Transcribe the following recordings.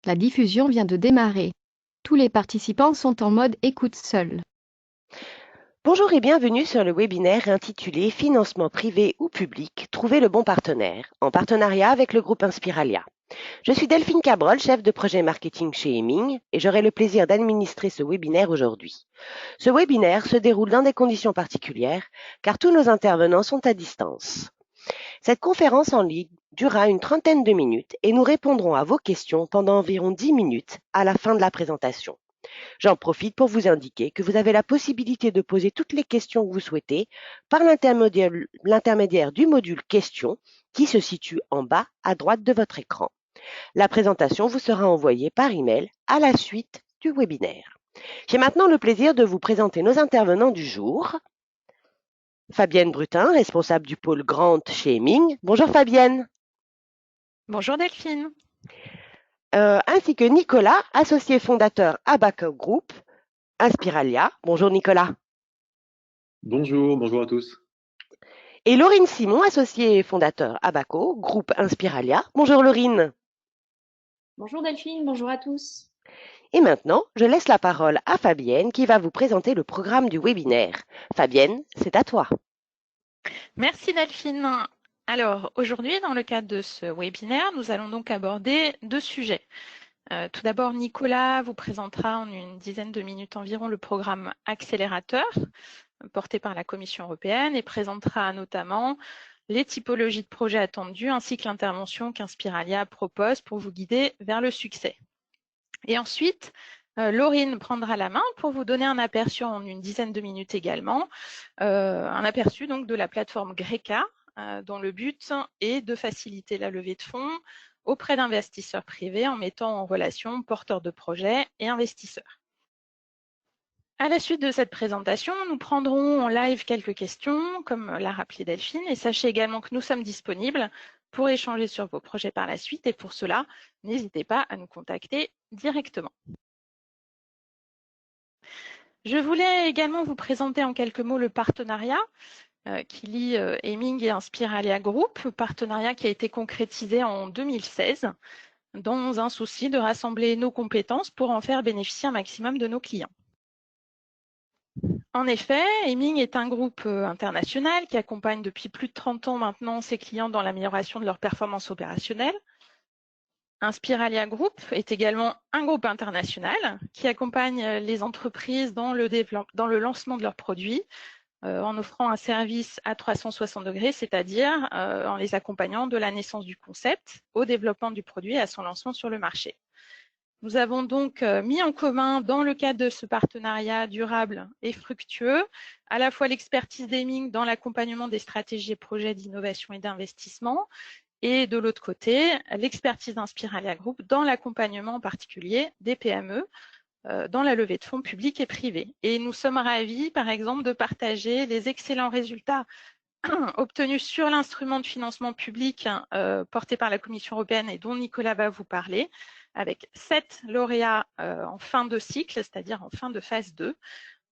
La diffusion vient de démarrer. Tous les participants sont en mode écoute seul. Bonjour et bienvenue sur le webinaire intitulé Financement privé ou public, trouver le bon partenaire, en partenariat avec le groupe Inspiralia. Je suis Delphine Cabrol, chef de projet marketing chez Heming, et j'aurai le plaisir d'administrer ce webinaire aujourd'hui. Ce webinaire se déroule dans des conditions particulières, car tous nos intervenants sont à distance. Cette conférence en ligne durera une trentaine de minutes et nous répondrons à vos questions pendant environ 10 minutes à la fin de la présentation. J'en profite pour vous indiquer que vous avez la possibilité de poser toutes les questions que vous souhaitez par l'intermédiaire du module questions qui se situe en bas à droite de votre écran. La présentation vous sera envoyée par email à la suite du webinaire. J'ai maintenant le plaisir de vous présenter nos intervenants du jour. Fabienne Brutin, responsable du pôle Grant chez Heming. Bonjour Fabienne. Bonjour Delphine. Ainsi que Nicolas, associé fondateur Abaco Group, Inspiralia. Bonjour Nicolas. Bonjour à tous. Et Laurine Simon, associée fondateur Abaco, groupe Inspiralia. Bonjour Laurine. Bonjour Delphine, bonjour à tous. Et maintenant, je laisse la parole à Fabienne qui va vous présenter le programme du webinaire. Fabienne, c'est à toi. Merci Delphine. Alors aujourd'hui, dans le cadre de ce webinaire, nous allons donc aborder deux sujets. Tout d'abord, Nicolas vous présentera en une dizaine de minutes environ le programme Accélérateur porté par la Commission européenne et présentera notamment les typologies de projets attendus ainsi que l'intervention qu'Inspiralia propose pour vous guider vers le succès. Et ensuite, Laurine prendra la main pour vous donner un aperçu en une dizaine de minutes également, un aperçu donc de la plateforme Greca, dont le but est de faciliter la levée de fonds auprès d'investisseurs privés en mettant en relation porteurs de projets et investisseurs. À la suite de cette présentation, nous prendrons en live quelques questions, comme l'a rappelé Delphine, et sachez également que nous sommes disponibles pour échanger sur vos projets par la suite, et pour cela, n'hésitez pas à nous contacter directement. Je voulais également vous présenter en quelques mots le partenariat qui lie Heming et Inspiralia Group, partenariat qui a été concrétisé en 2016 dans un souci de rassembler nos compétences pour en faire bénéficier un maximum de nos clients. En effet, Heming est un groupe international qui accompagne depuis plus de 30 ans maintenant ses clients dans l'amélioration de leur performance opérationnelle. Inspiralia Group est également un groupe international qui accompagne les entreprises dans le lancement de leurs produits en offrant un service à 360 degrés, c'est-à-dire en les accompagnant de la naissance du concept au développement du produit et à son lancement sur le marché. Nous avons donc mis en commun, dans le cadre de ce partenariat durable et fructueux, à la fois l'expertise d'Heming dans l'accompagnement des stratégies et projets d'innovation et d'investissement, et de l'autre côté, l'expertise d'Inspiralia Group dans l'accompagnement en particulier des PME dans la levée de fonds publics et privés. Et nous sommes ravis, par exemple, de partager les excellents résultats obtenus sur l'instrument de financement public porté par la Commission européenne et dont Nicolas va vous parler, avec 7 lauréats en fin de cycle, c'est-à-dire en fin de phase 2,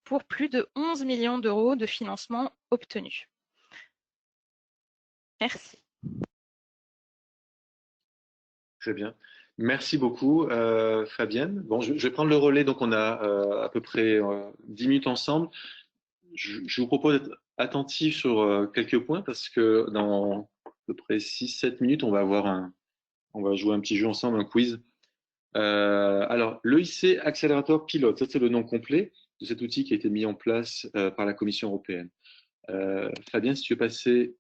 pour plus de 11 millions d'euros de financement obtenus. Merci. Très bien. Merci beaucoup, Fabienne. Bon, je vais prendre le relais. Donc, on a à peu près 10 minutes ensemble. Je vous propose d'être attentif sur quelques points parce que dans à peu près 6-7 minutes, on va jouer un petit jeu ensemble, un quiz. Alors, l'EIC Accélérateur Pilote, ça c'est le nom complet de cet outil qui a été mis en place par la Commission européenne. Fabien, si tu veux passer,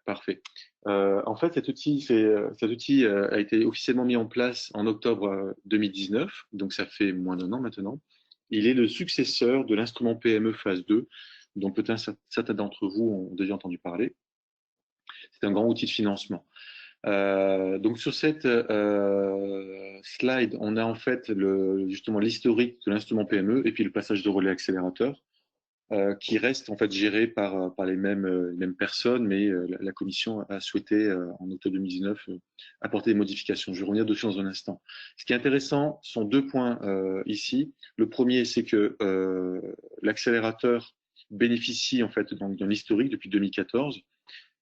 parfait. En fait, cet outil a été officiellement mis en place en octobre 2019, donc ça fait moins d'1 an maintenant. Il est le successeur de l'instrument PME phase 2, dont peut-être certains d'entre vous ont déjà entendu parler. C'est un grand outil de financement. Donc sur cette slide, on a en fait justement l'historique de l'instrument PME et puis le passage de relais accélérateur qui reste en fait géré par les mêmes personnes, mais la Commission a souhaité en octobre 2019 apporter des modifications. Je vais revenir dessus dans un instant. Ce qui est intéressant sont 2 points ici. Le premier, c'est que l'accélérateur bénéficie en fait d'un historique depuis 2014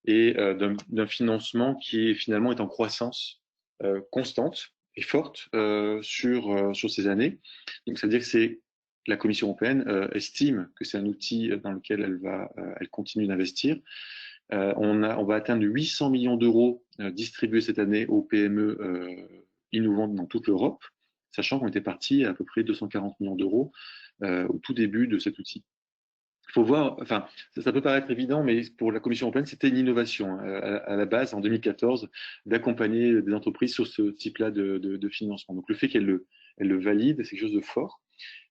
et d'un financement qui finalement est en croissance constante. est forte sur ces années. Donc, ça veut dire que la Commission européenne estime que c'est un outil dans lequel elle continue d'investir. On va atteindre 800 millions d'euros distribués cette année aux PME innovantes dans toute l'Europe, sachant qu'on était parti à peu près 240 millions d'euros au tout début de cet outil. Il faut voir, enfin, ça peut paraître évident, mais pour la Commission européenne, c'était une innovation à la base, en 2014, d'accompagner des entreprises sur ce type-là de financement. Donc, le fait qu'elle le valide, c'est quelque chose de fort.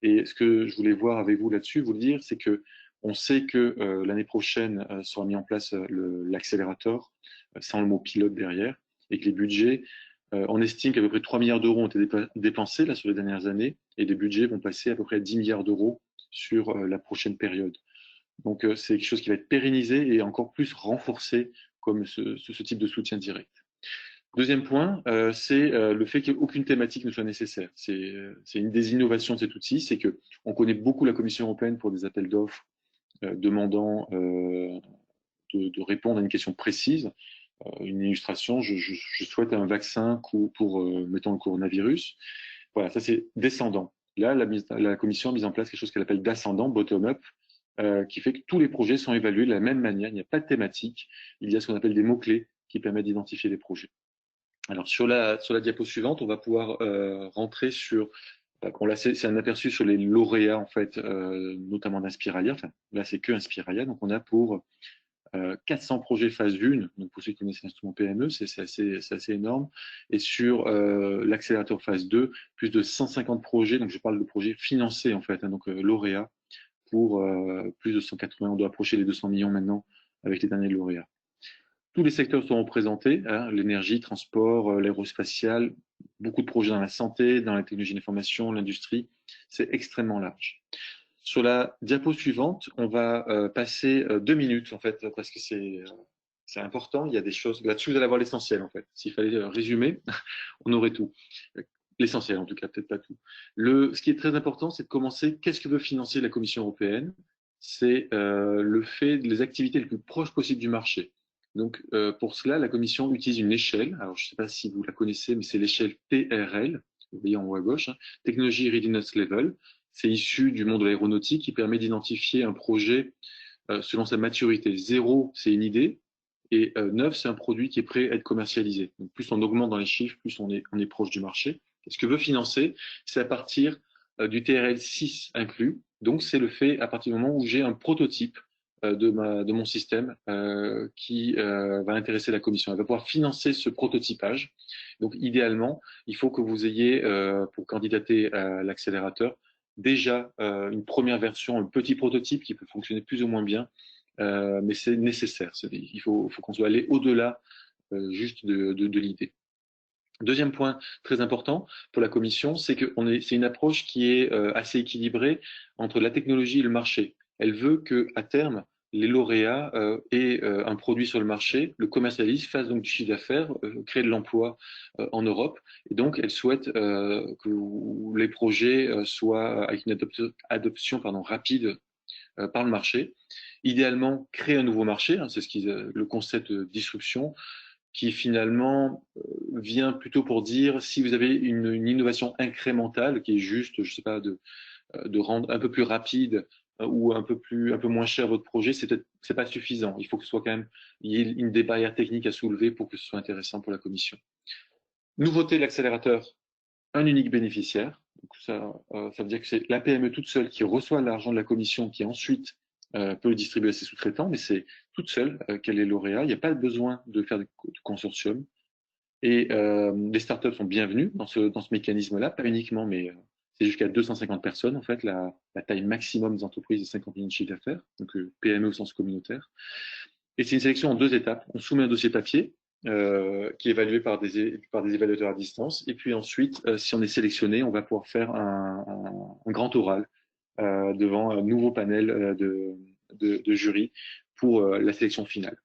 Et ce que je voulais voir avec vous là-dessus, vous le dire, c'est que on sait que l'année prochaine sera mis en place l'accélérateur, sans le mot pilote derrière, et que les budgets, on estime qu'à peu près 3 milliards d'euros ont été dépensés là, sur les dernières années, et les budgets vont passer à peu près à 10 milliards d'euros sur la prochaine période. Donc, c'est quelque chose qui va être pérennisé et encore plus renforcé comme ce type de soutien direct. Deuxième point, c'est le fait qu'aucune thématique ne soit nécessaire. C'est une des innovations de cet outil, c'est que on connaît beaucoup la Commission européenne pour des appels d'offres demandant de répondre à une question précise. Une illustration, je souhaite un vaccin pour mettons, le coronavirus. Voilà, ça c'est descendant. Là, la Commission a mis en place quelque chose qu'elle appelle d'ascendant, bottom-up, qui fait que tous les projets sont évalués de la même manière. Il n'y a pas de thématique. Il y a ce qu'on appelle des mots-clés qui permettent d'identifier les projets. Alors, sur la diapo suivante, on va pouvoir rentrer sur, c'est un aperçu sur les lauréats, en fait, notamment d'Inspiralia. Enfin, là, c'est que Inspiralia. Donc, on a pour 400 projets phase 1, donc pour ceux qui connaissent l'instrument PME, c'est assez énorme. Et sur l'accélérateur phase 2, plus de 150 projets, donc je parle de projets financés, en fait, hein, donc lauréats, pour plus de 180, on doit approcher les 200 millions maintenant avec les derniers lauréats. Tous les secteurs sont représentés, hein, l'énergie, transport, l'aérospatial, beaucoup de projets dans la santé, dans la technologie d'information, l'industrie, c'est extrêmement large. Sur la diapo suivante, on va passer 2 minutes, en fait, parce que c'est important, il y a des choses, là-dessus vous allez avoir l'essentiel, en fait. S'il fallait résumer, on aurait tout. L'essentiel, en tout cas, peut-être pas tout. Ce qui est très important, c'est de commencer. Qu'est-ce que veut financer la Commission européenne? C'est le fait des activités les plus proches possibles du marché. Donc, pour cela, la Commission utilise une échelle. Alors, je ne sais pas si vous la connaissez, mais c'est l'échelle TRL, vous voyez en haut à gauche, hein, Technology Readiness Level. C'est issu du monde de l'aéronautique qui permet d'identifier un projet selon sa maturité. 0, c'est une idée. Et 9, c'est un produit qui est prêt à être commercialisé. Donc, plus on augmente dans les chiffres, plus on est proche du marché. Ce que veut financer, c'est à partir du TRL 6 inclus. Donc, c'est le fait à partir du moment où j'ai un prototype de mon système qui va intéresser la Commission. Elle va pouvoir financer ce prototypage. Donc, idéalement, il faut que vous ayez, pour candidater à l'accélérateur, déjà une première version, un petit prototype qui peut fonctionner plus ou moins bien, mais c'est nécessaire. Il faut qu'on soit allé au-delà juste de l'idée. Deuxième point très important pour la Commission, c'est c'est une approche qui est assez équilibrée entre la technologie et le marché. Elle veut que, à terme, les lauréats aient un produit sur le marché, le commercialisent, fassent donc du chiffre d'affaires, créent de l'emploi en Europe. Et donc, elle souhaite que les projets soient avec une adoption rapide par le marché. Idéalement, créer un nouveau marché, hein, c'est le concept de disruption, qui finalement vient plutôt pour dire si vous avez une innovation incrémentale qui est juste, je sais pas, de rendre un peu plus rapide ou un peu moins cher votre projet, c'est pas suffisant. Il faut que ce soit quand même, il y ait des barrières techniques à soulever pour que ce soit intéressant pour la Commission. Nouveauté de l'accélérateur, un unique bénéficiaire. Donc ça veut dire que c'est la PME toute seule qui reçoit l'argent de la Commission, qui ensuite peut le distribuer à ses sous-traitants, mais c'est toute seule qu'elle est lauréat. Il n'y a pas besoin de faire de consortium. Et les startups sont bienvenues dans ce mécanisme-là, pas uniquement, mais c'est jusqu'à 250 personnes, en fait, la taille maximum des entreprises est 50 millions de chiffre d'affaires, donc PME au sens communautaire. Et c'est une sélection en 2 étapes. On soumet un dossier papier qui est évalué par des évaluateurs à distance. Et puis ensuite, si on est sélectionné, on va pouvoir faire un grand oral devant un nouveau panel de jury pour la sélection finale.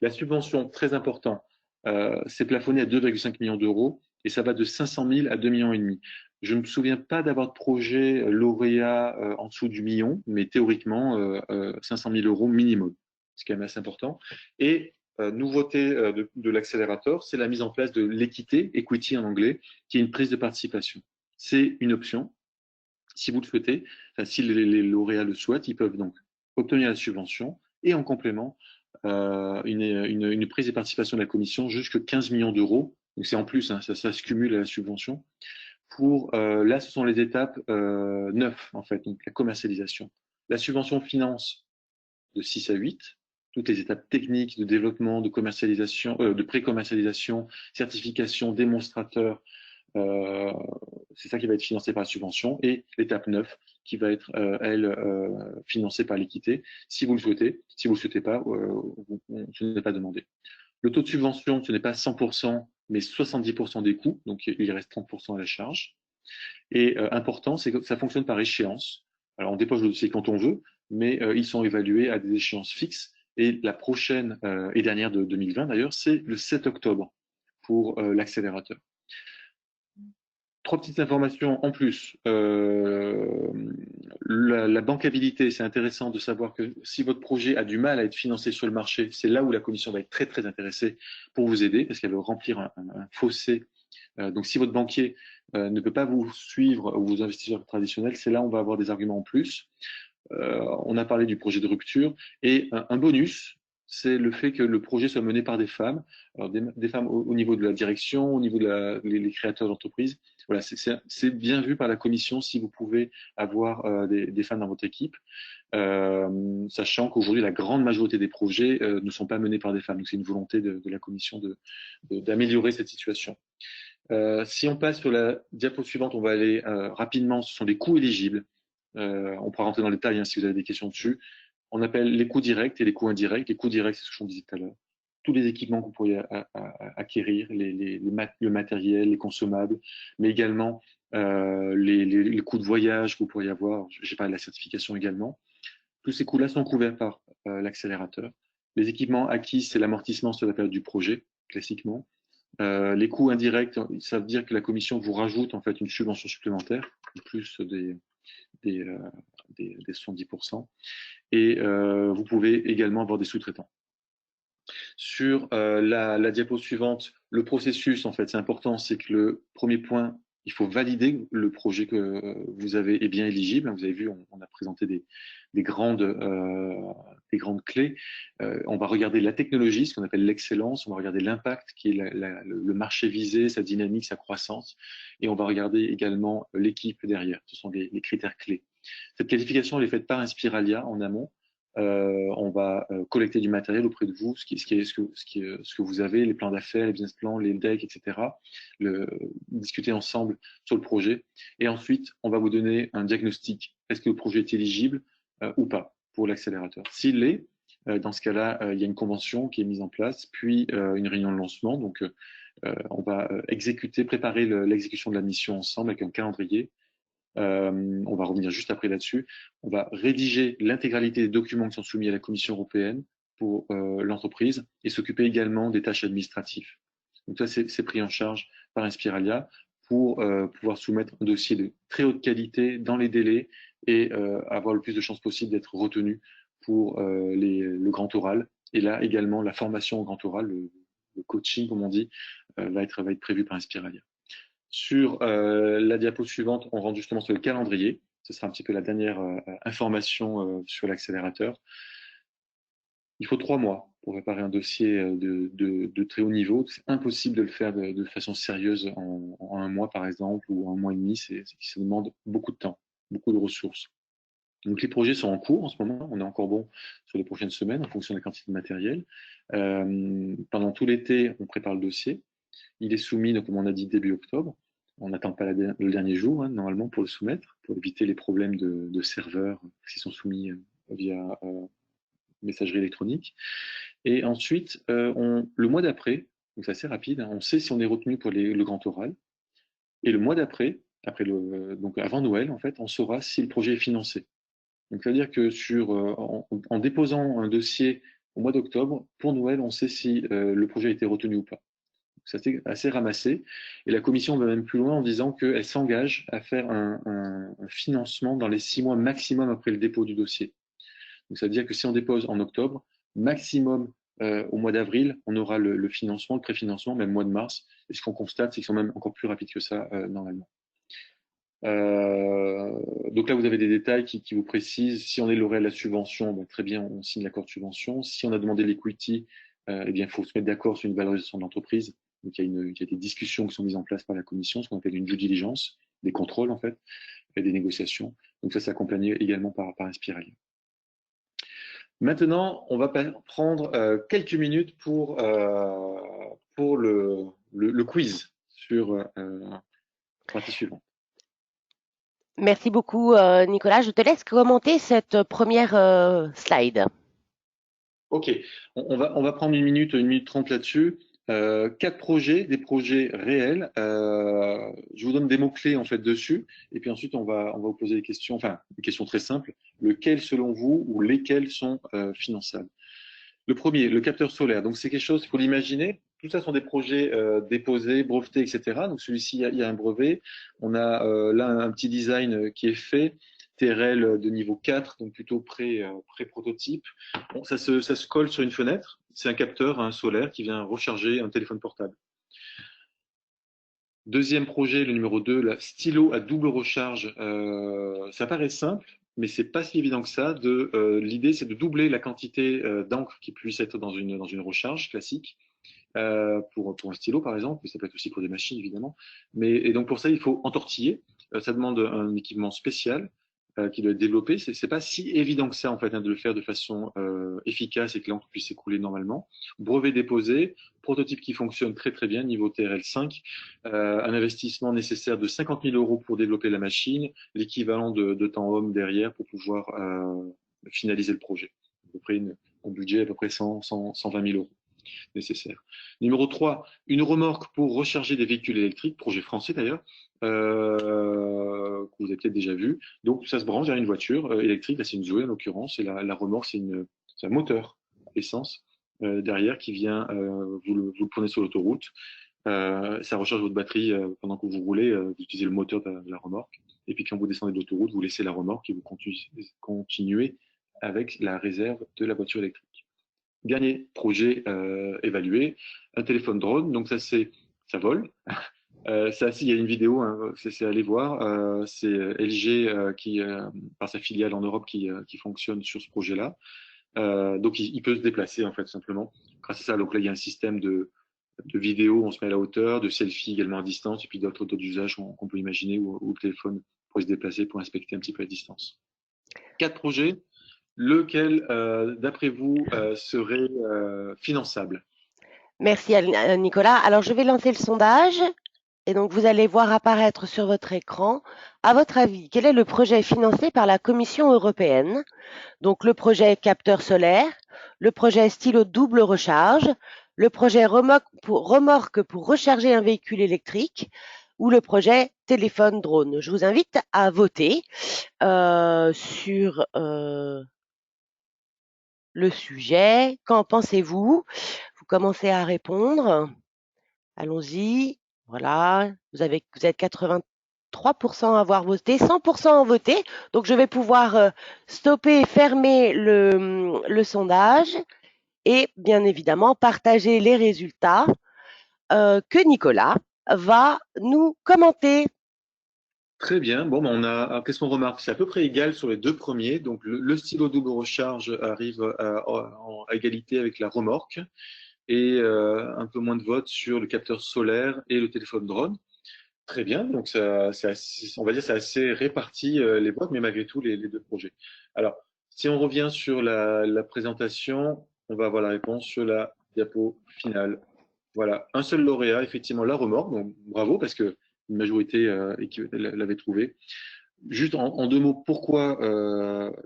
La subvention, très important, c'est plafonné à 2,5 millions d'euros et ça va de 500 000 à 2,5 millions. Je ne me souviens pas d'avoir de projet lauréat en dessous du million, mais théoriquement, 500 000 euros minimum. C'est quand même assez important. Et nouveauté de l'accélérateur, c'est la mise en place de l'équité, equity en anglais, qui est une prise de participation. C'est une option. Si vous le souhaitez, enfin, si lauréats le souhaitent, ils peuvent donc obtenir la subvention et en complément une prise de participation de la commission jusqu'à 15 millions d'euros. Donc c'est en plus, hein, ça se cumule à la subvention. Là, ce sont les étapes 9, en fait, donc la commercialisation. La subvention finance de 6 à 8, toutes les étapes techniques de développement, de commercialisation, de pré-commercialisation, certification, démonstrateur, c'est ça qui va être financé par la subvention, et l'étape 9 qui va être, financée par l'équité, si vous le souhaitez. Si vous ne le souhaitez pas, ce n'est pas demandé. Le taux de subvention, ce n'est pas 100%, mais 70% des coûts, donc il reste 30% à la charge. Et important, c'est que ça fonctionne par échéance. Alors, on dépose le dossier quand on veut, mais ils sont évalués à des échéances fixes. Et la prochaine et dernière de 2020, d'ailleurs, c'est le 7 octobre pour l'accélérateur. 3 petites informations en plus. La bancabilité, c'est intéressant de savoir que si votre projet a du mal à être financé sur le marché, c'est là où la commission va être très, très intéressée pour vous aider, parce qu'elle veut remplir un fossé. Donc, si votre banquier ne peut pas vous suivre ou vos investisseurs traditionnels, c'est là où on va avoir des arguments en plus. On a parlé du projet de rupture. Et un bonus, c'est le fait que le projet soit mené par des femmes. Alors, des femmes au niveau de la direction, au niveau les créateurs d'entreprise. Voilà, c'est bien vu par la commission si vous pouvez avoir des femmes dans votre équipe, sachant qu'aujourd'hui, la grande majorité des projets ne sont pas menés par des femmes. Donc, c'est une volonté de la commission d'améliorer cette situation. Si on passe sur la diapo suivante, on va aller rapidement. Ce sont les coûts éligibles. On pourra rentrer dans le détail hein, si vous avez des questions dessus. On appelle les coûts directs et les coûts indirects. Les coûts directs, c'est ce que je vous disais tout à l'heure. Tous les équipements que vous pourriez acquérir, le matériel, les consommables, mais également les coûts de voyage que vous pourriez avoir. J'ai parlé de la certification également. Tous ces coûts-là sont couverts par l'accélérateur. Les équipements acquis, c'est l'amortissement sur la période du projet, classiquement. Les coûts indirects, ça veut dire que la commission vous rajoute en fait une subvention supplémentaire, en plus des 70%. Et vous pouvez également avoir des sous-traitants. Sur la diapo suivante, le processus, en fait, c'est important, c'est que le premier point, il faut valider le projet que vous avez est bien éligible. Vous avez vu, on a présenté des grandes clés. On va regarder la technologie, ce qu'on appelle l'excellence. On va regarder l'impact, qui est le marché visé, sa dynamique, sa croissance. Et on va regarder également l'équipe derrière. Ce sont les critères clés. Cette qualification, elle est faite par Inspiralia en amont. On va collecter du matériel auprès de vous, ce que vous avez, les plans d'affaires, les business plans, les decks, etc. Discuter ensemble sur le projet. Et ensuite, on va vous donner un diagnostic. Est-ce que le projet est éligible ou pas pour l'accélérateur? S'il l'est, dans ce cas-là, il y a une convention qui est mise en place, puis une réunion de lancement. Donc, on va préparer l'exécution de la mission ensemble avec un calendrier. On va revenir juste après là-dessus. On va rédiger l'intégralité des documents qui sont soumis à la Commission européenne pour l'entreprise et s'occuper également des tâches administratives. Donc ça, c'est pris en charge par Inspiralia pour pouvoir soumettre un dossier de très haute qualité dans les délais et avoir le plus de chances possible d'être retenu pour le grand oral. Et là également, la formation au grand oral, le coaching, comme on dit, va être prévu par Inspiralia. Sur la diapo suivante, on rentre justement sur le calendrier. Ce sera un petit peu la dernière information sur l'accélérateur. Il faut 3 mois pour préparer un dossier de très haut niveau. C'est impossible de le faire de façon sérieuse en 1 mois, par exemple, ou 1 mois et demi. Ça demande beaucoup de temps, beaucoup de ressources. Donc les projets sont en cours en ce moment. On est encore bon sur les prochaines semaines en fonction de la quantité de matériel. Pendant tout l'été, on prépare le dossier. Il est soumis, donc, comme on a dit, début octobre. On n'attend pas le dernier jour, hein, normalement, pour le soumettre, pour éviter les problèmes de serveurs qui sont soumis via messagerie électronique. Et ensuite, le mois d'après, donc c'est assez rapide, hein, on sait si on est retenu pour le grand oral. Et le mois d'après, donc avant Noël, en fait, on saura si le projet est financé. Donc, ça veut dire que en déposant un dossier au mois d'octobre, pour Noël, on sait si le projet a été retenu ou pas. C'est assez ramassé. Et la commission va même plus loin en disant qu'elle s'engage à faire un financement dans les 6 mois maximum après le dépôt du dossier. Donc, ça veut dire que si on dépose en octobre, maximum au mois d'avril, on aura le financement, le préfinancement, même mois de mars. Et ce qu'on constate, c'est qu'ils sont même encore plus rapides que ça normalement. Donc là, vous avez des détails qui vous précisent. Si on est lauréat de la subvention, ben, très bien, on signe l'accord de subvention. Si on a demandé l'equity, eh bien, il faut se mettre d'accord sur une valorisation de l'entreprise. Donc, il y a des discussions qui sont mises en place par la commission, ce qu'on appelle une due diligence, des contrôles en fait, et des négociations. Donc ça, c'est accompagné également par Inspiralia. Maintenant, on va prendre quelques minutes pour le quiz sur la partie suivante. Merci beaucoup, Nicolas. Je te laisse commenter cette première slide. Ok, on va prendre une minute 30 là-dessus. 4 projets, des projets réels. Je vous donne des mots-clés en fait dessus, et puis ensuite on va vous poser des questions, enfin des questions très simples. Lequel selon vous ou lesquels sont finançables? Le premier, le capteur solaire. Donc c'est quelque chose, il faut l'imaginer. Tout ça sont des projets déposés, brevetés, etc. Donc celui-ci, il y a un brevet. On a là un petit design qui est fait. TRL de niveau 4, donc plutôt pré-prototype. Bon, ça se colle sur une fenêtre. C'est un capteur solaire qui vient recharger un téléphone portable. Deuxième projet, le numéro 2, la stylo à double recharge. Ça paraît simple, mais c'est pas si évident que ça. L'idée, c'est de doubler la quantité d'encre qui puisse être dans une recharge classique. Pour un stylo par exemple, mais ça peut être aussi pour des machines évidemment. Et donc pour ça, il faut entortiller. Ça demande un équipement spécial qui doit être développé. C'est pas si évident que ça en fait de le faire de façon efficace et que l'encre puisse s'écouler normalement. Brevet déposé, prototype qui fonctionne très très bien, niveau TRL 5, un investissement nécessaire de 50 000 € pour développer la machine, l'équivalent de temps homme derrière pour pouvoir finaliser le projet. À peu près un budget à peu près 120 000 € nécessaire. Numéro 3, une remorque pour recharger des véhicules électriques, projet français d'ailleurs, que vous avez peut-être déjà vu. Donc ça se branche vers une voiture électrique, là c'est une Zoé en l'occurrence, et la remorque c'est un moteur essence derrière qui vient, vous le prenez sur l'autoroute, ça recharge votre batterie pendant que vous roulez, vous utilisez le moteur de la remorque, et puis quand vous descendez de l'autoroute, vous laissez la remorque et vous continuez avec la réserve de la voiture électrique. Dernier projet évalué, un téléphone drone. Donc ça vole. Ça, il y a une vidéo, c'est à aller voir. C'est LG qui, par sa filiale en Europe, qui fonctionne sur ce projet-là. Donc il peut se déplacer en fait simplement. Grâce à ça, donc là il y a un système de vidéo, on se met à la hauteur, de selfie également à distance, et puis d'autres usages qu'on peut imaginer où le téléphone pourrait se déplacer pour inspecter un petit peu à distance. 4 projets. Lequel, d'après vous, serait finançable? Merci Nicolas. Alors je vais lancer le sondage et donc vous allez voir apparaître sur votre écran. À votre avis, quel est le projet financé par la Commission européenne? Donc le projet capteur solaire, le projet stylo double recharge, le projet remorque pour recharger un véhicule électrique ou le projet téléphone drone. Je vous invite à voter sur le sujet. Qu'en pensez-vous? Vous commencez à répondre. Allons-y. Voilà. Vous êtes 83% à avoir voté, 100% ont voté. Donc, je vais pouvoir stopper et fermer le sondage et bien évidemment partager les résultats que Nicolas va nous commenter. Très bien. Bon, qu'est-ce qu'on remarque? C'est à peu près égal sur les 2 premiers. Donc, le stylo double recharge arrive à égalité avec la remorque et un peu moins de votes sur le capteur solaire et le téléphone drone. Très bien. Donc, on va dire c'est assez réparti les votes, mais malgré tout, les 2 projets. Alors, si on revient sur la présentation, on va avoir la réponse sur la diapo finale. Voilà, un seul lauréat, effectivement, la remorque. Donc, bravo, parce que une majorité l'avait trouvé. Juste en 2 mots, pourquoi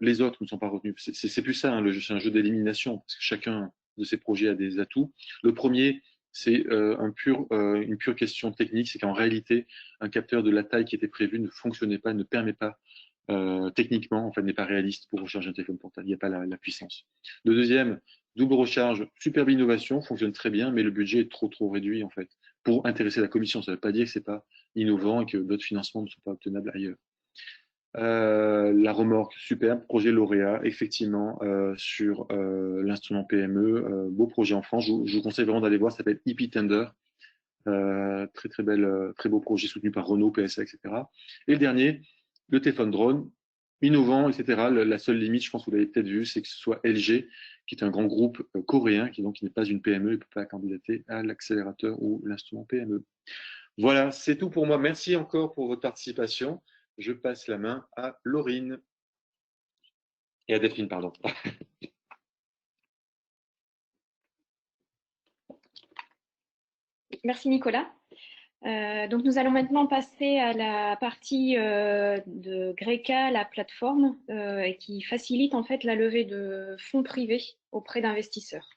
les autres ne sont pas retenus? C'est plus ça, c'est un jeu d'élimination, parce que chacun de ces projets a des atouts. Le premier, c'est une pure question technique, c'est qu'en réalité, un capteur de la taille qui était prévu ne fonctionnait pas, ne permet pas techniquement, en fait, n'est pas réaliste pour recharger un téléphone portable. Il n'y a pas la puissance. Le deuxième, double recharge, superbe innovation, fonctionne très bien, mais le budget est trop réduit, en fait, pour intéresser la commission. Ça ne veut pas dire que c'est pas innovant et que d'autres financements ne sont pas obtenables ailleurs. La remorque, superbe, projet lauréat, effectivement, sur l'instrument PME. Beau projet en France. Je vous conseille vraiment d'aller voir, ça s'appelle EP Tender. Très très belle, très beau projet soutenu par Renault, PSA, etc. Et le dernier, le téléphone drone, innovant, etc. La seule limite, je pense que vous l'avez peut-être vu, c'est que ce soit LG, qui est un grand groupe coréen, qui n'est pas une PME, et ne peut pas candidater à l'accélérateur ou l'instrument PME. Voilà, c'est tout pour moi. Merci encore pour votre participation. Je passe la main à Laurine. Et à Delphine, pardon. Merci Nicolas. Donc nous allons maintenant passer à la partie de Greca, la plateforme qui facilite en fait la levée de fonds privés auprès d'investisseurs.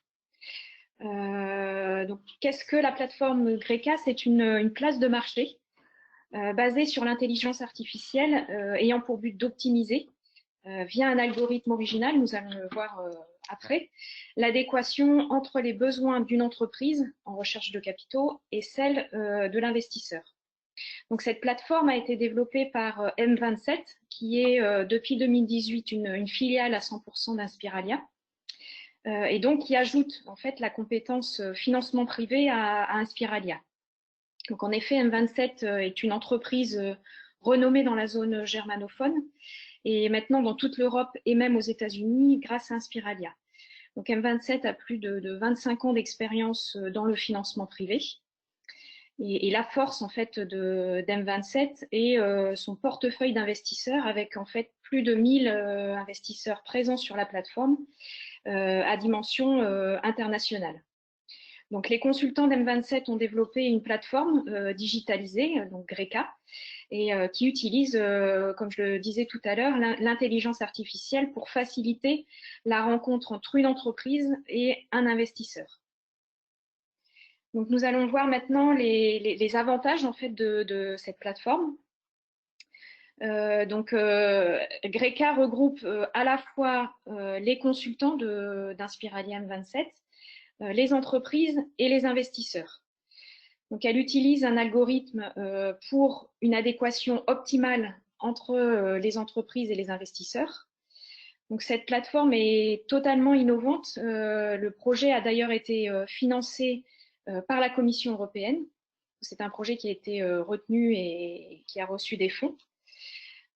Donc qu'est-ce que la plateforme Greca? C'est une place de marché basée sur l'intelligence artificielle ayant pour but d'optimiser via un algorithme original, nous allons le voir après, l'adéquation entre les besoins d'une entreprise en recherche de capitaux et celle de l'investisseur. Donc cette plateforme a été développée par M27, qui est depuis 2018 une filiale à 100% d'Inspiralia, et donc qui ajoute en fait la compétence financement privé à Inspiralia. Donc en effet, M27 est une entreprise renommée dans la zone germanophone et maintenant dans toute l'Europe et même aux États-Unis grâce à Inspiralia. Donc M27 a plus de 25 ans d'expérience dans le financement privé. Et la force en fait d'M27 est son portefeuille d'investisseurs avec en fait plus de 1000 investisseurs présents sur la plateforme à dimension internationale. Donc les consultants d'M27 ont développé une plateforme digitalisée, donc Greca, et qui utilise, comme je le disais tout à l'heure, l'intelligence artificielle pour faciliter la rencontre entre une entreprise et un investisseur. Donc nous allons voir maintenant les avantages en fait de cette plateforme. Greca regroupe à la fois les consultants d'Inspiralia M27, les entreprises et les investisseurs. Donc, elle utilise un algorithme pour une adéquation optimale entre les entreprises et les investisseurs. Donc, cette plateforme est totalement innovante. Le projet a d'ailleurs été financé par la Commission européenne. C'est un projet qui a été retenu et qui a reçu des fonds.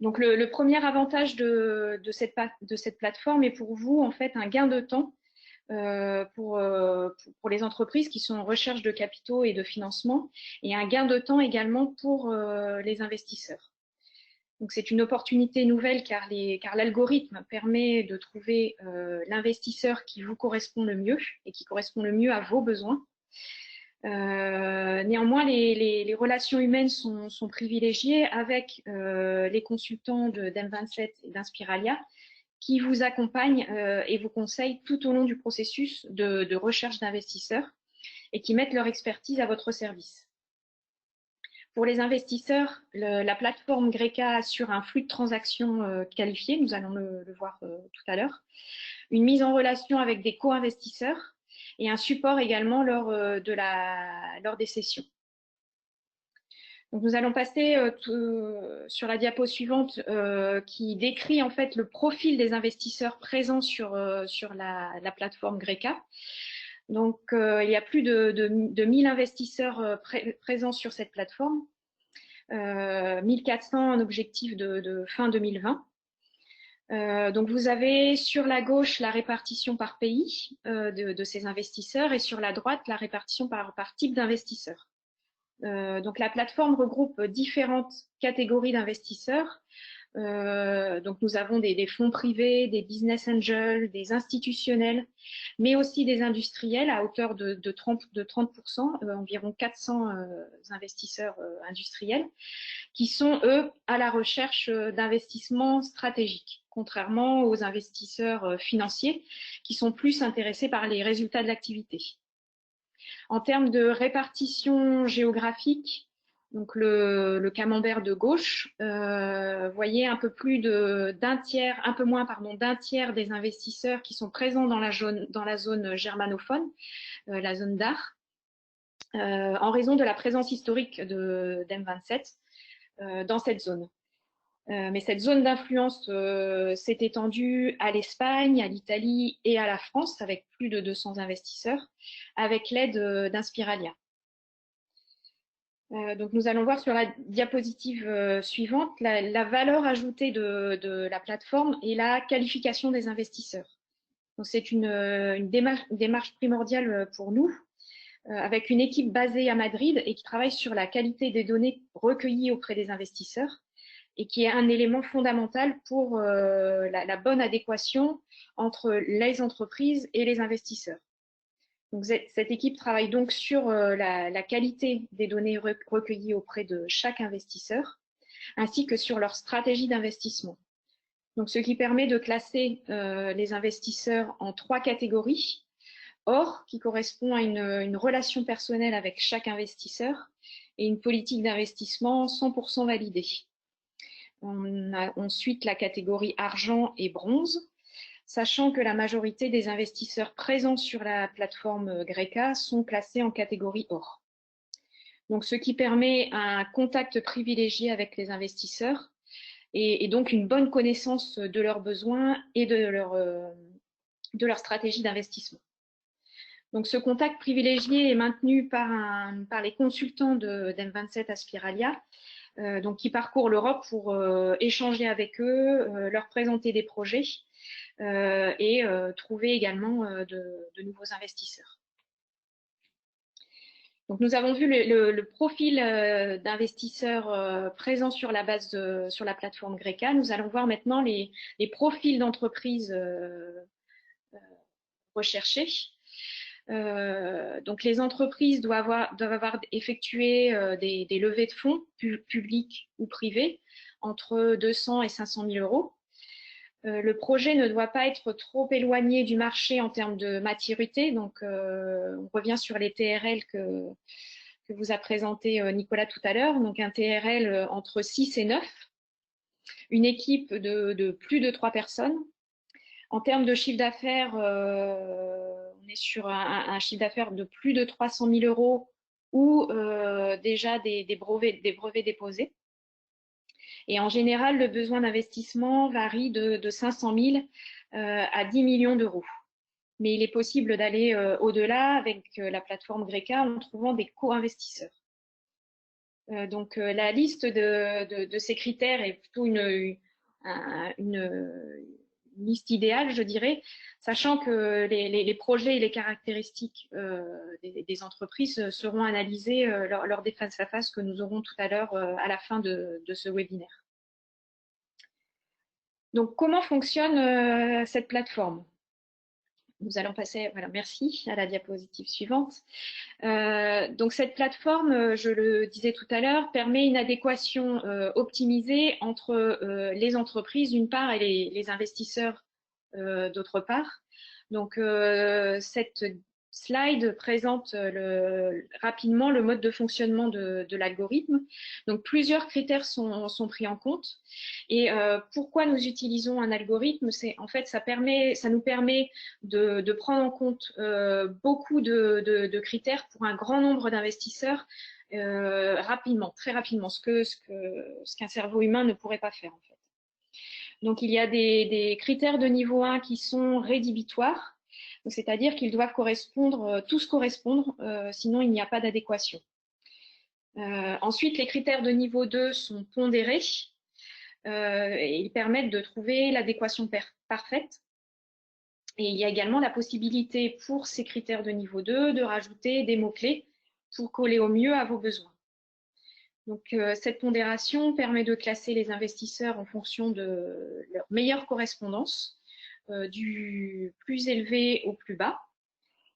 Donc, le premier avantage de cette plateforme est pour vous, en fait, un gain de temps pour les entreprises qui sont en recherche de capitaux et de financement et un gain de temps également pour les investisseurs. Donc c'est une opportunité nouvelle car l'algorithme permet de trouver l'investisseur qui vous correspond le mieux et qui correspond le mieux à vos besoins. Néanmoins, les relations humaines sont privilégiées avec les consultants d'M27 et d'Inspiralia qui vous accompagnent et vous conseillent tout au long du processus de recherche d'investisseurs et qui mettent leur expertise à votre service. Pour les investisseurs, la plateforme Greca assure un flux de transactions qualifié, nous allons le voir tout à l'heure, une mise en relation avec des co-investisseurs et un support également lors des sessions. Donc nous allons passer sur la diapo suivante qui décrit en fait le profil des investisseurs présents sur la plateforme Greca. Donc il y a plus de 1000 investisseurs présents sur cette plateforme, 1400 en objectif de fin 2020. Donc vous avez sur la gauche la répartition par pays de ces investisseurs et sur la droite la répartition par type d'investisseurs. Donc la plateforme regroupe différentes catégories d'investisseurs. Donc nous avons des fonds privés, des business angels, des institutionnels, mais aussi des industriels à hauteur de 30%, environ 400 investisseurs industriels, qui sont eux à la recherche d'investissements stratégiques, contrairement aux investisseurs financiers qui sont plus intéressés par les résultats de l'activité. En termes de répartition géographique, donc le camembert de gauche, voyez un peu moins d'un tiers des investisseurs qui sont présents dans la zone germanophone, la zone d'art, en raison de la présence historique d'M27 dans cette zone. Mais cette zone d'influence s'est étendue à l'Espagne, à l'Italie et à la France, avec plus de 200 investisseurs, avec l'aide d'Inspiralia. Donc nous allons voir sur la diapositive suivante la valeur ajoutée de la plateforme et la qualification des investisseurs. Donc c'est une démarche primordiale pour nous, avec une équipe basée à Madrid et qui travaille sur la qualité des données recueillies auprès des investisseurs et qui est un élément fondamental pour la bonne adéquation entre les entreprises et les investisseurs. Donc, cette équipe travaille donc sur la qualité des données recueillies auprès de chaque investisseur, ainsi que sur leur stratégie d'investissement. Donc, ce qui permet de classer les investisseurs en 3 catégories. Or, qui correspond à une relation personnelle avec chaque investisseur et une politique d'investissement 100% validée. On a ensuite la catégorie argent et bronze, sachant que la majorité des investisseurs présents sur la plateforme Greca sont classés en catégorie or. Donc, ce qui permet un contact privilégié avec les investisseurs et donc une bonne connaissance de leurs besoins et de leur stratégie d'investissement. Donc, ce contact privilégié est maintenu par les consultants d'M27 Aspiralia, donc qui parcourent l'Europe pour échanger avec eux, leur présenter des projets et trouver également de nouveaux investisseurs. Donc, nous avons vu le profil d'investisseurs présents sur la plateforme Greca. Nous allons voir maintenant les profils d'entreprises recherchés. Donc, les entreprises doivent avoir effectué des levées de fonds publics ou privés entre 200 et 500 000 euros. Le projet ne doit pas être trop éloigné du marché en termes de maturité. Donc, on revient sur les TRL que vous a présenté Nicolas tout à l'heure. Donc, un TRL entre 6 et 9. Une équipe de plus de 3 personnes. En termes de chiffre d'affaires, on est sur un chiffre d'affaires de plus de 300 000 euros ou déjà des brevets déposés. Et en général, le besoin d'investissement varie de 500 000 à 10 millions d'euros. Mais il est possible d'aller au-delà avec la plateforme Greca en trouvant des co-investisseurs. Donc, la liste de ces critères est plutôt une liste idéale, je dirais, sachant que les projets et les caractéristiques des entreprises seront analysés lors des face-à-face que nous aurons tout à l'heure à la fin de ce webinaire. Donc, comment fonctionne cette plateforme? Nous allons passer, voilà, merci, à la diapositive suivante. Donc, cette plateforme, je le disais tout à l'heure, permet une adéquation optimisée entre les entreprises d'une part et les investisseurs d'autre part. Donc, cette slide présente rapidement le mode de fonctionnement de l'algorithme. Donc, plusieurs critères sont pris en compte. Et pourquoi nous utilisons un algorithme? C'est en fait, ça nous permet de prendre en compte beaucoup de critères pour un grand nombre d'investisseurs rapidement, très rapidement, ce qu'un cerveau humain ne pourrait pas faire en fait. Donc, il y a des critères de niveau 1 qui sont rédhibitoires, c'est-à-dire qu'ils doivent tous correspondre, sinon il n'y a pas d'adéquation. Ensuite, les critères de niveau 2 sont pondérés et ils permettent de trouver l'adéquation parfaite. Et il y a également la possibilité pour ces critères de niveau 2 de rajouter des mots-clés pour coller au mieux à vos besoins. Donc, cette pondération permet de classer les investisseurs en fonction de leur meilleure correspondance, du plus élevé au plus bas.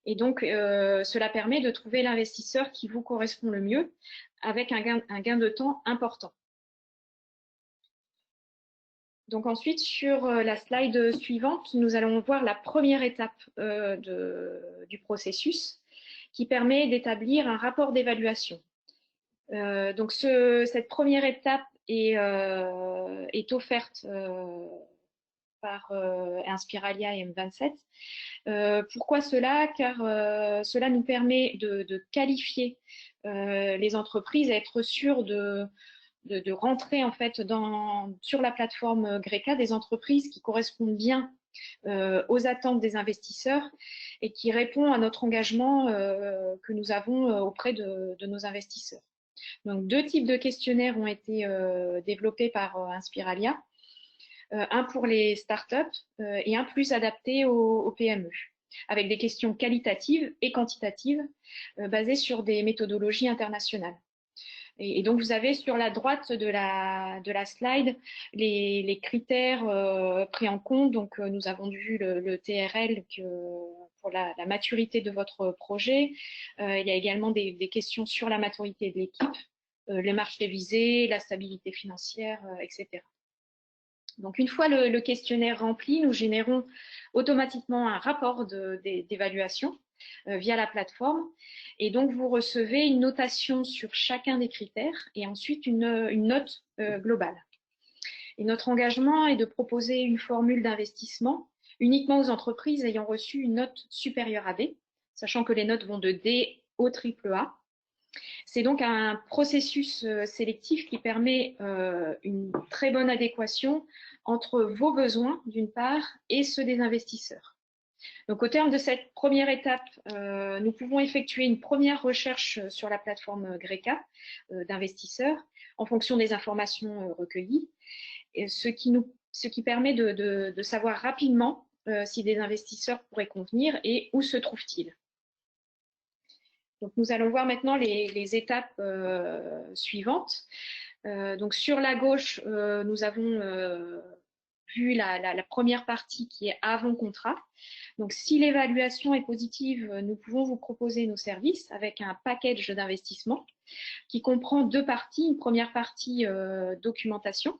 Et donc, cela permet de trouver l'investisseur qui vous correspond le mieux avec un gain de temps important. Donc ensuite, sur la slide suivante, nous allons voir la première étape du processus qui permet d'établir un rapport d'évaluation. Donc, cette première étape est offerte par Inspiralia et M27. Pourquoi cela? Car cela nous permet de qualifier les entreprises, à être sûr de rentrer en fait sur la plateforme Greca des entreprises qui correspondent bien aux attentes des investisseurs et qui répond à notre engagement que nous avons auprès de nos investisseurs. Donc, 2 types de questionnaires ont été développés par Inspiralia, un pour les startups et un plus adapté aux PME, avec des questions qualitatives et quantitatives basées sur des méthodologies internationales. Et donc, vous avez sur la droite de la slide les critères pris en compte. Donc, nous avons vu le TRL pour la maturité de votre projet. Il y a également des questions sur la maturité de l'équipe, les marchés visés, la stabilité financière, etc. Donc, une fois le questionnaire rempli, nous générons automatiquement un rapport d'évaluation via la plateforme. Et donc, vous recevez une notation sur chacun des critères et ensuite une note globale. Et notre engagement est de proposer une formule d'investissement uniquement aux entreprises ayant reçu une note supérieure à D, sachant que les notes vont de D au AAA. C'est donc un processus sélectif qui permet une très bonne adéquation entre vos besoins, d'une part, et ceux des investisseurs. Donc, au terme de cette première étape, nous pouvons effectuer une première recherche sur la plateforme Greca d'investisseurs en fonction des informations recueillies, et ce qui permet de savoir rapidement si des investisseurs pourraient convenir et où se trouvent-ils. Donc, nous allons voir maintenant les étapes suivantes. Donc, sur la gauche, nous avons vu la première partie qui est avant contrat. Donc, si l'évaluation est positive, nous pouvons vous proposer nos services avec un package d'investissement qui comprend 2 parties. Une première partie documentation,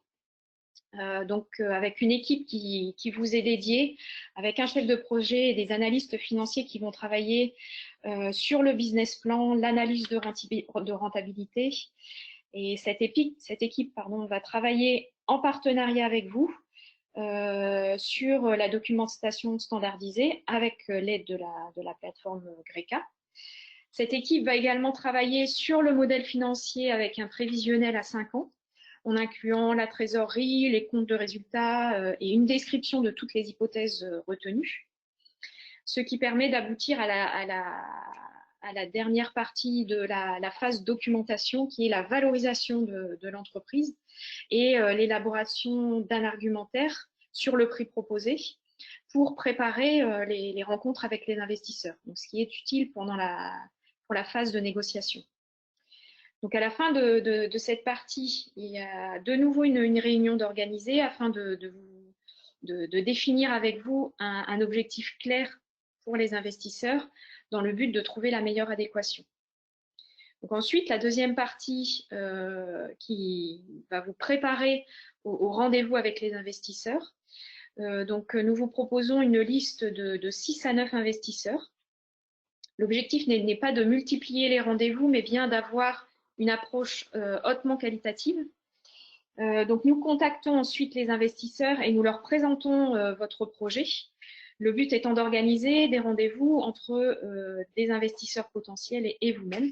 avec une équipe qui vous est dédiée, avec un chef de projet et des analystes financiers qui vont travailler sur le business plan, l'analyse de rentabilité. Et cette équipe va travailler en partenariat avec vous sur la documentation standardisée avec l'aide de la plateforme Greca. Cette équipe va également travailler sur le modèle financier avec un prévisionnel à 5 ans, en incluant la trésorerie, les comptes de résultats et une description de toutes les hypothèses retenues, ce qui permet d'aboutir à la dernière partie de la phase documentation, qui est la valorisation de l'entreprise et l'élaboration d'un argumentaire sur le prix proposé pour préparer les rencontres avec les investisseurs, donc ce qui est utile pour la phase de négociation. Donc, à la fin de cette partie, il y a de nouveau une réunion d'organiser afin de définir avec vous un objectif clair pour les investisseurs dans le but de trouver la meilleure adéquation. Donc, ensuite, la deuxième partie qui va vous préparer au rendez-vous avec les investisseurs. Donc, nous vous proposons une liste de 6 à 9 investisseurs. L'objectif n'est pas de multiplier les rendez-vous, mais bien d'avoir une approche hautement qualitative. Donc, nous contactons ensuite les investisseurs et nous leur présentons votre projet. Le but étant d'organiser des rendez-vous entre des investisseurs potentiels et vous-même.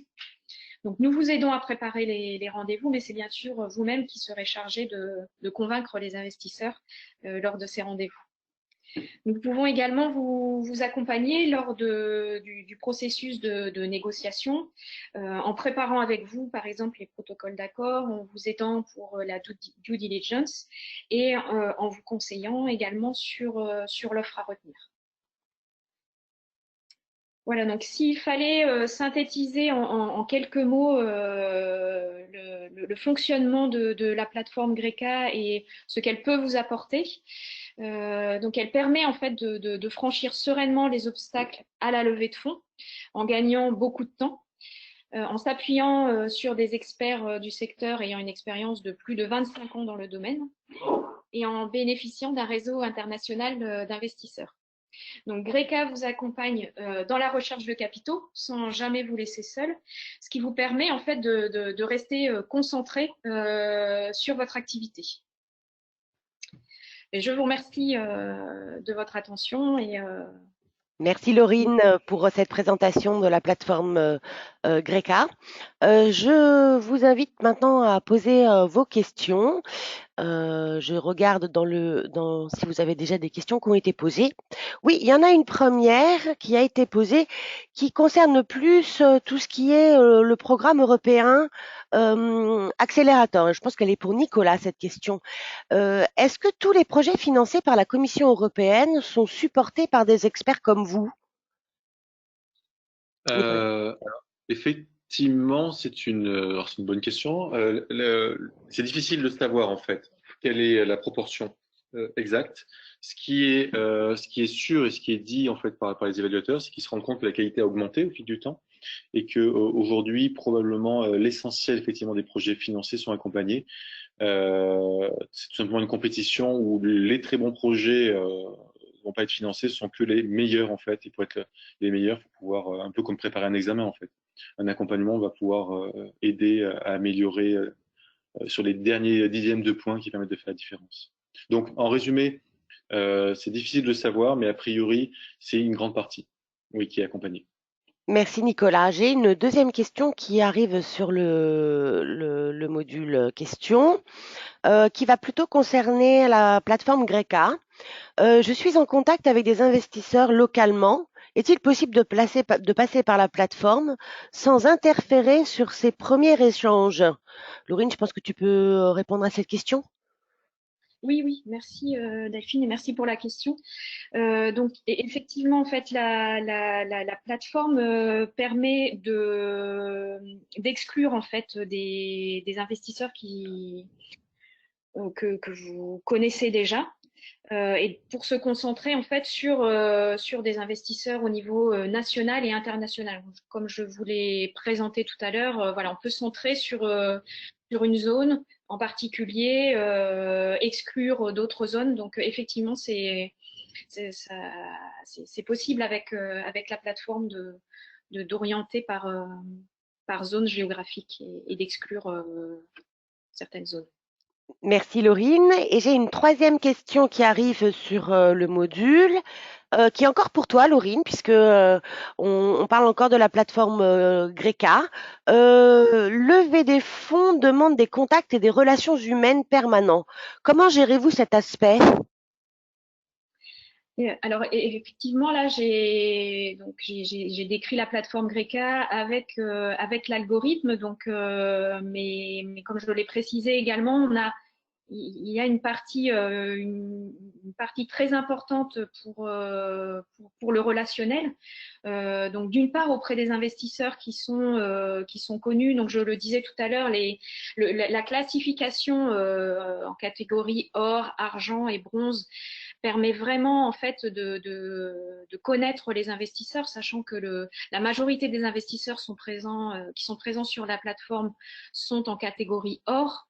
Donc, nous vous aidons à préparer les rendez-vous, mais c'est bien sûr vous-même qui serez chargé de convaincre les investisseurs lors de ces rendez-vous. Nous pouvons également vous accompagner lors du processus de négociation en préparant avec vous, par exemple, les protocoles d'accord, en vous aidant pour la due diligence et en vous conseillant également sur l'offre à retenir. Voilà, donc s'il fallait synthétiser en quelques mots le fonctionnement de la plateforme Greca et ce qu'elle peut vous apporter, donc elle permet en fait de franchir sereinement les obstacles à la levée de fonds en gagnant beaucoup de temps, en s'appuyant sur des experts du secteur ayant une expérience de plus de 25 ans dans le domaine et en bénéficiant d'un réseau international d'investisseurs. Donc, Greca vous accompagne dans la recherche de capitaux sans jamais vous laisser seul, ce qui vous permet en fait de rester concentré sur votre activité. Et je vous remercie de votre attention. Merci Laurine pour cette présentation de la plateforme Greca. Je vous invite maintenant à poser vos questions. Je regarde si vous avez déjà des questions qui ont été posées. Oui, il y en a une première qui a été posée qui concerne plus tout ce qui est le programme européen accélérateur. Je pense qu'elle est pour Nicolas, cette question. Est-ce que tous les projets financés par la Commission européenne sont supportés par des experts comme vous? Alors, effectivement, alors, c'est une bonne question. C'est difficile de savoir en fait quelle est la proportion exacte. Ce qui est sûr et ce qui est dit en fait par les évaluateurs, c'est qu'ils se rendent compte que la qualité a augmenté au fil du temps et que aujourd'hui probablement l'essentiel effectivement des projets financés sont accompagnés. C'est tout simplement une compétition où les très bons projets vont pas être financés, ce sont que les meilleurs en fait. Et pour être les meilleurs, il faut pouvoir un peu comme préparer un examen en fait. Un accompagnement va pouvoir aider à améliorer sur les derniers dixièmes de points qui permettent de faire la différence. Donc en résumé, c'est difficile de savoir, mais a priori, c'est une grande partie, oui, qui est accompagnée. Merci Nicolas. J'ai une deuxième question qui arrive sur le module questions, qui va plutôt concerner la plateforme Greca. Je suis en contact avec des investisseurs localement. Est-il possible de passer par la plateforme sans interférer sur ces premiers échanges? Laurine, je pense que tu peux répondre à cette question. Oui, oui, merci Delphine et merci pour la question. Donc effectivement, en fait, la plateforme permet d'exclure en fait des investisseurs que vous connaissez déjà. Et pour se concentrer en fait sur des investisseurs au niveau national et international. Comme je vous l'ai présenté tout à l'heure, voilà, on peut se centrer sur une zone en particulier, exclure d'autres zones. Donc effectivement, c'est possible avec la plateforme d'orienter par zone géographique et d'exclure certaines zones. Merci Laurine. Et j'ai une troisième question qui arrive sur le module, qui est encore pour toi Laurine, puisque on parle encore de la plateforme Greca. Lever des fonds demande des contacts et des relations humaines permanents. Comment gérez-vous cet aspect? Alors effectivement là j'ai décrit la plateforme Greca avec l'algorithme donc mais comme je l'ai précisé également il y a une partie très importante pour le relationnel. Donc d'une part auprès des investisseurs qui sont connus. Donc je le disais tout à l'heure, la classification en catégorie or, argent et bronze permet vraiment en fait de connaître les investisseurs, sachant que la majorité des investisseurs qui sont présents sur la plateforme sont en catégorie or.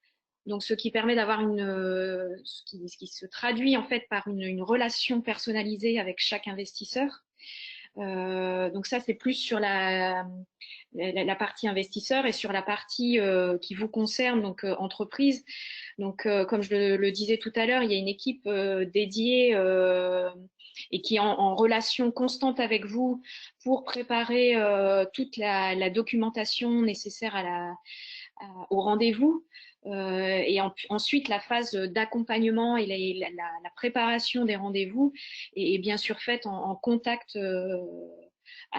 Donc, ce qui permet d'avoir ce qui se traduit en fait par une relation personnalisée avec chaque investisseur. Donc ça, c'est plus sur la partie investisseur et sur la partie qui vous concerne, donc entreprise. Donc, comme je le disais tout à l'heure, il y a une équipe dédiée et qui est en relation constante avec vous pour préparer toute la documentation nécessaire au rendez-vous. Et ensuite, la phase d'accompagnement et la préparation des rendez-vous est bien sûr faite en contact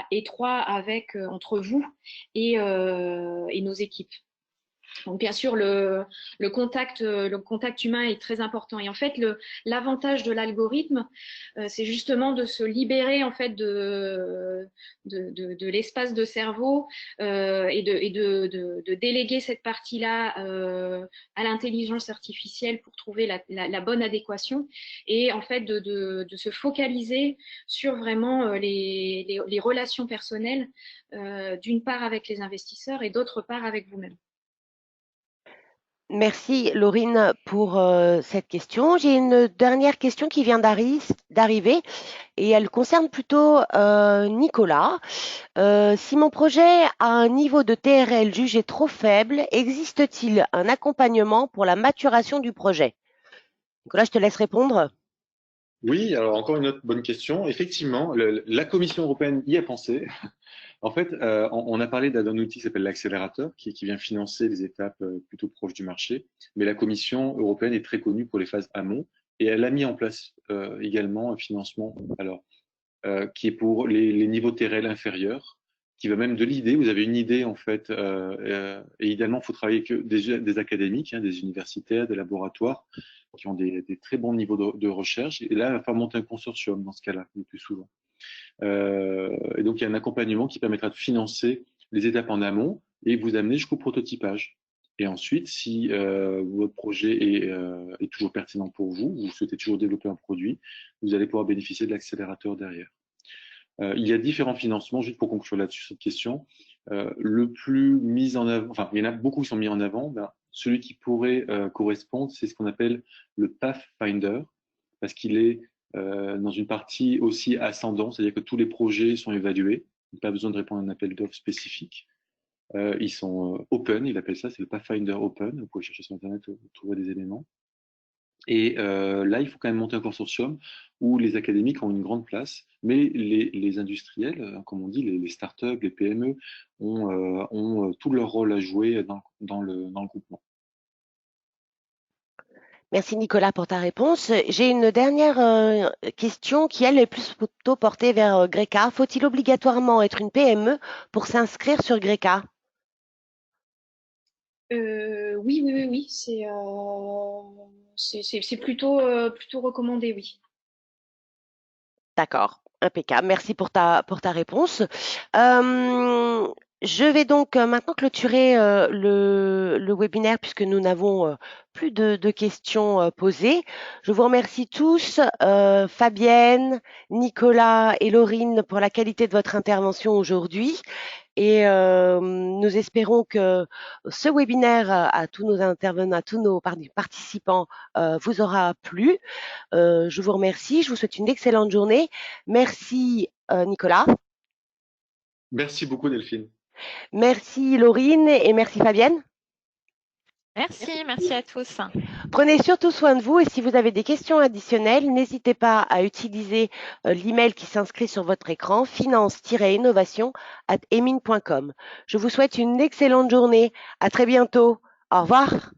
étroit entre vous et nos équipes. Donc bien sûr, le contact humain est très important. Et en fait, l'avantage de l'algorithme, c'est justement de se libérer en fait de l'espace de cerveau et de déléguer cette partie-là à l'intelligence artificielle pour trouver la bonne adéquation et en fait de se focaliser sur vraiment les relations personnelles, d'une part avec les investisseurs et d'autre part avec vous-même. Merci Laurine pour cette question. J'ai une dernière question qui vient d'arriver et elle concerne plutôt Nicolas. Si mon projet a un niveau de TRL jugé trop faible, existe-t-il un accompagnement pour la maturation du projet? Nicolas, je te laisse répondre. Oui, alors encore une autre bonne question. Effectivement, la Commission européenne y a pensé. En fait, on a parlé d'un outil qui s'appelle l'accélérateur, qui vient financer les étapes plutôt proches du marché. Mais la Commission européenne est très connue pour les phases amont et elle a mis en place également un financement qui est pour les niveaux TRL inférieurs, qui va même de l'idée. Vous avez une idée en fait, et idéalement, il faut travailler avec des académiques, hein, des universitaires, des laboratoires qui ont des très bons niveaux de recherche. Et là, il va falloir monter un consortium dans ce cas-là, le plus souvent. Et donc, il y a un accompagnement qui permettra de financer les étapes en amont et vous amener jusqu'au prototypage. Et ensuite, si votre projet est toujours pertinent pour vous, vous souhaitez toujours développer un produit, vous allez pouvoir bénéficier de l'accélérateur derrière. Il y a différents financements, juste pour conclure là-dessus cette question. Le plus mis en avant, enfin, il y en a beaucoup qui sont mis en avant. Ben, celui qui pourrait correspondre, c'est ce qu'on appelle le Pathfinder, parce qu'il est dans une partie aussi ascendante, c'est-à-dire que tous les projets sont évalués. Pas besoin de répondre à un appel d'offres spécifique. Ils sont open, il appelle ça, c'est le Pathfinder Open. Vous pouvez chercher sur Internet, vous trouverez des éléments. Et là, il faut quand même monter un consortium où les académiques ont une grande place, mais les industriels, comme on dit, les startups, les PME, ont tout leur rôle à jouer dans le groupement. Merci Nicolas pour ta réponse. J'ai une dernière question qui, elle, est plus plutôt portée vers Greca. Faut-il obligatoirement être une PME pour s'inscrire sur Greca? Oui. C'est plutôt recommandé, oui. D'accord, impeccable. Merci pour ta réponse. Je vais donc maintenant clôturer le webinaire puisque nous n'avons plus de questions posées. Je vous remercie tous, Fabienne, Nicolas et Laurine, pour la qualité de votre intervention aujourd'hui. Et nous espérons que ce webinaire à tous nos intervenants, à tous nos participants vous aura plu. Je vous remercie, je vous souhaite une excellente journée. Merci Nicolas. Merci beaucoup, Delphine. Merci Laurine et merci Fabienne. Merci à tous. Prenez surtout soin de vous et si vous avez des questions additionnelles, n'hésitez pas à utiliser l'email qui s'inscrit sur votre écran, finance-innovation@emin.com. Je vous souhaite une excellente journée. À très bientôt. Au revoir.